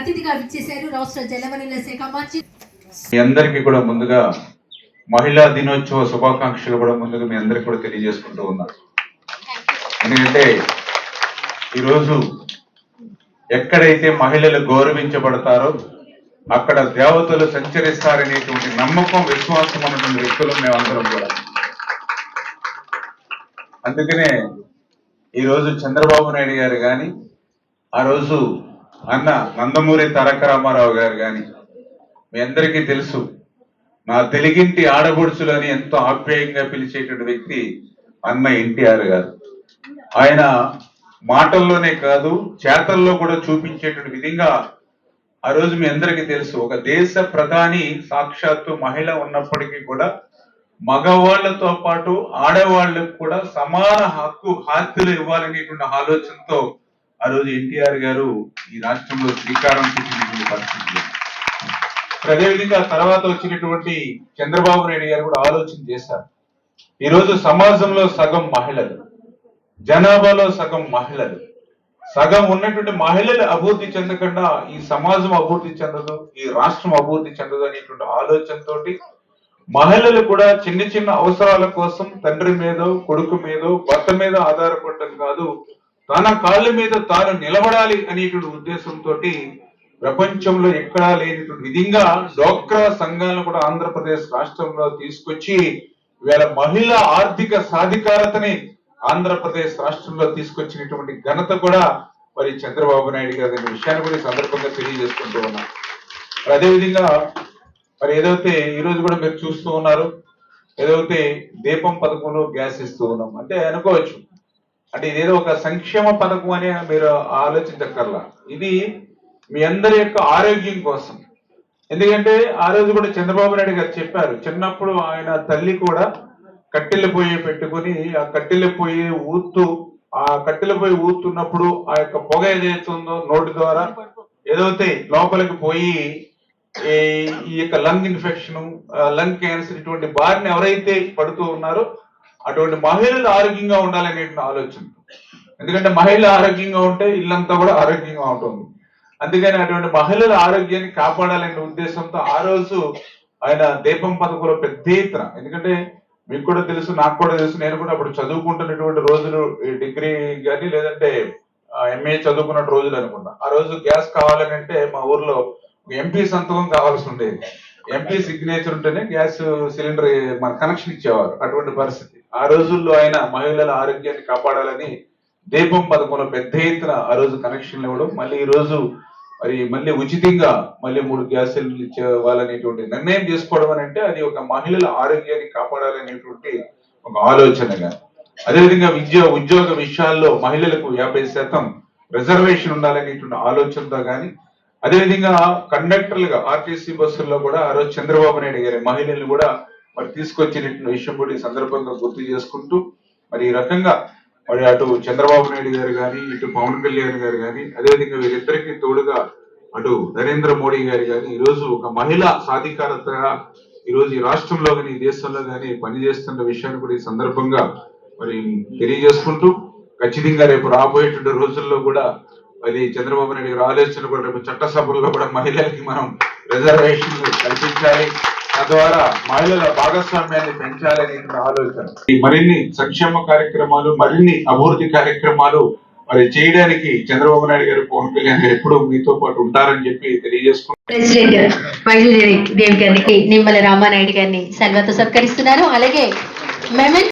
అతిథిగా విచ్చేశారు రాష్ట్ర జలవనరుల శాఖ మంత్రి. మీ అందరికీ కూడా ముందుగా మహిళా దినోత్సవ శుభాకాంక్షలు కూడా ముందుగా మీ అందరికీ కూడా తెలియజేసుకుంటూ ఉన్నాను. ఎందుకంటే ఈరోజు ఎక్కడైతే మహిళలు గౌరవించబడతారో అక్కడ దేవతలు సంచరిస్తారనేటువంటి నమ్మకం, విశ్వాసం ఉన్నటువంటి వ్యక్తులు మేమందరం కూడా. అందుకనే ఈరోజు చంద్రబాబు నాయుడు గారు కానీ, ఆ రోజు అన్న నందమూరి తారక రామారావు గారు కానీ, మీ అందరికీ తెలుసు నా తెలుగింటి ఆడబొడుచులు అని ఎంతో ఆప్యాయంగా పిలిచేటువంటి వ్యక్తి అన్న ఎన్టీఆర్ గారు. ఆయన మాటల్లోనే కాదు చేతల్లో కూడా చూపించేటువంటి విధంగా ఆ రోజు మీ అందరికీ తెలుసు, ఒక దేశ ప్రధాని సాక్షాత్తు మహిళ ఉన్నప్పటికీ కూడా మగవాళ్లతో పాటు ఆడవాళ్లకు కూడా సమాన హక్కులు ఇవ్వాలనేటువంటి ఆలోచనతో ఆ రోజు ఎన్టీఆర్ గారు ఈ రాష్ట్రంలో శ్రీకారం చుట్టినటువంటి పరిస్థితులు. అదేవిధంగా తర్వాత వచ్చినటువంటి చంద్రబాబు నాయుడు గారు కూడా ఆలోచన చేశారు. ఈరోజు సమాజంలో సగం మహిళలు, జనాభాలో సగం మహిళలు, సగం ఉన్నటువంటి మహిళలు అభివృద్ధి చెందకుండా ఈ సమాజం అభివృద్ధి చెందదు, ఈ రాష్ట్రం అభివృద్ధి చెందదు అనేటువంటి ఆలోచనతోటి మహిళలు కూడా చిన్న చిన్న అవసరాల కోసం తండ్రి మీదో, కొడుకు మీదో, భర్త మీద ఆధారపడటం కాదు, తన కాళ్ళ మీద తాను నిలబడాలి అనేటువంటి ఉద్దేశంతో ప్రపంచంలో ఎక్కడా లేనటువంటి విధంగా డోక్రా సంఘాలను కూడా ఆంధ్రప్రదేశ్ రాష్ట్రంలో తీసుకొచ్చి ఇవాళ మహిళా ఆర్థిక సాధికారతని ఆంధ్రప్రదేశ్ రాష్ట్రంలో తీసుకొచ్చినటువంటి ఘనత కూడా మరి చంద్రబాబు నాయుడు గారి విషయాన్ని కూడా ఈ సందర్భంగా తెలియజేసుకుంటూ ఉన్నాం. అదేవిధంగా మరి ఏదైతే ఈరోజు కూడా మీరు చూస్తూ ఉన్నారు, ఏదైతే దీపం పథకంలో గ్యాస్ ఇస్తూ ఉన్నాం అంటే అనుకోవచ్చు, అంటే ఇదేదో ఒక సంక్షేమ పథకం అని మీరు ఆలోచించక్కర్లా, ఇది మీ అందరి యొక్క ఆరోగ్యం కోసం. ఎందుకంటే ఆ రోజు కూడా చంద్రబాబు నాయుడు గారు చెప్పారు, చిన్నప్పుడు ఆయన తల్లి కూడా కట్టెల పొయ్యి పెట్టుకుని ఆ కట్టెల పొయ్యి ఊతున్నప్పుడు ఆ యొక్క పొగ ఏదైతుందో నోటి ద్వారా ఏదైతే లోపలికి పోయి ఈ యొక్క లంగ్ ఇన్ఫెక్షన్, లంగ్ క్యాన్సర్ ఇటువంటి బారిన ఎవరైతే పడుతూ ఉన్నారో అటువంటి మహిళలు ఆరోగ్యంగా ఉండాలనేటువంటి ఆలోచన. ఎందుకంటే మహిళ ఆరోగ్యంగా ఉంటే ఇల్లంతా కూడా ఆరోగ్యంగా ఉంటుంది. అందుకని అటువంటి మహిళల ఆరోగ్యాన్ని కాపాడాలనే ఉద్దేశంతో ఆ రోజు ఆయన దీపం పథకంలో పెద్ద ఎత్తున, ఎందుకంటే మీకు కూడా తెలుసు, నాకు కూడా తెలుసు, నేను కూడా అప్పుడు చదువుకుంటున్నటువంటి రోజులు, డిగ్రీ కానీ లేదంటే ఎంఏ చదువుకున్న రోజులు అనుకుంటా. ఆ రోజు గ్యాస్ కావాలని అంటే మా ఊర్లో ఎంపీ సంతకం కావాల్సి ఉండేది, ఎంపీ సిగ్నేచర్ ఉంటేనే గ్యాస్ సిలిండర్ మన కనెక్షన్ ఇచ్చేవారు. అటువంటి పరిస్థితి ఆ రోజుల్లో ఆయన మహిళల ఆరోగ్యాన్ని కాపాడాలని దీపం పథకంలో పెద్ద ఎత్తున ఆ రోజు కనెక్షన్లు ఇవ్వడం, మళ్ళీ ఈ రోజు మళ్ళీ ఉచితంగా మళ్ళీ 3 గ్యాస్ సిలిండర్లు ఇచ్చేవాళ్ళనేటువంటి నిర్ణయం తీసుకోవడం అని అంటే అది ఒక మహిళల ఆరోగ్యాన్ని కాపాడాలనేటువంటి ఒక ఆలోచనగా. అదేవిధంగా ఉద్యోగ విషయాల్లో మహిళలకు 50% రిజర్వేషన్ ఉండాలనేటువంటి ఆలోచనతో కానీ, అదేవిధంగా కండక్టర్లుగా ఆర్టీసీ బస్సుల్లో కూడా ఆ రోజు చంద్రబాబు నాయుడు గారి మహిళలను కూడా మరి తీసుకొచ్చినటువంటి విషయం కూడా ఈ సందర్భంగా గుర్తు చేసుకుంటూ, మరి ఈ రకంగా మరి అటు చంద్రబాబు నాయుడు గారు కానీ, ఇటు పవన్ కళ్యాణ్ గారు కానీ, అదేవిధంగా వీరిద్దరికీ తోడుగా అటు నరేంద్ర మోడీ గారు కానీ ఈరోజు ఒక మహిళా సాధికారతగా ఈరోజు ఈ రాష్ట్రంలో కానీ ఈ దేశంలో కానీ పనిచేస్తున్న విషయాన్ని కూడా ఈ సందర్భంగా మరి తెలియజేసుకుంటూ, ఖచ్చితంగా రేపు రాబోయేటువంటి రోజుల్లో కూడా అది చంద్రబాబు నాయుడు గారి ఆలోచన కూడా రేపు చట్టసభల్లో కూడా మహిళలకి మనం రిజర్వేషన్లు కల్పించాలి, తద్వారా మహిళల భాగస్వామ్యాన్ని పెంచాలని ఆలోచన. ఈ మరిన్ని సంక్షేమ కార్యక్రమాలు, మరిన్ని అభివృద్ధి కార్యక్రమాలు మరి చేయడానికి చంద్రబాబు నాయుడు గారు, పవన్ కళ్యాణ్ గారు ఎప్పుడు మీతో పాటు ఉంటారని చెప్పి తెలియజేసుకుంటారు. ప్రెసిడెంట్ మైథిలి దేవి గారికి నిమ్మల రామానాయుడు గారిని సన్మానంతో సత్కరిస్తున్నారు. అలాగే